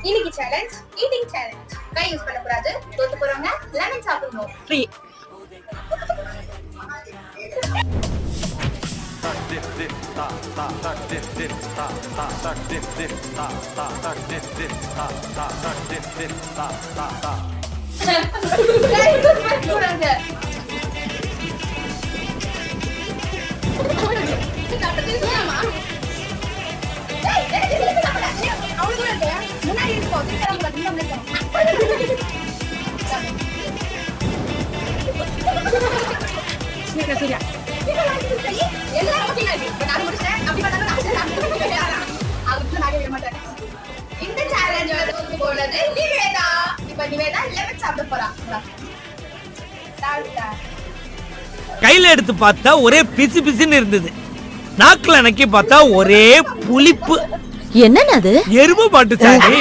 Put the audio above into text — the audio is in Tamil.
இன்னைக்கு சேலஞ்ச் ஈட்டிங் சேலஞ்ச். கை யூஸ் பண்ண கூடாது. தோத்து போறவங்க லெமன் சாப்பிடணும். ஃப்ரீ. இந்த சேலஞ்ச் போனது நிவேதா. இப்ப நிவேதா லெமன் சாப்பிட போறா. கையில எடுத்து பார்த்தா ஒரே பிசு பிசுன்னு இருந்தது. நாக்குல நக்கி பார்த்தா ஒரே புளிப்பு. என்னன்னு அது? எருமை மாட்டு சாணி.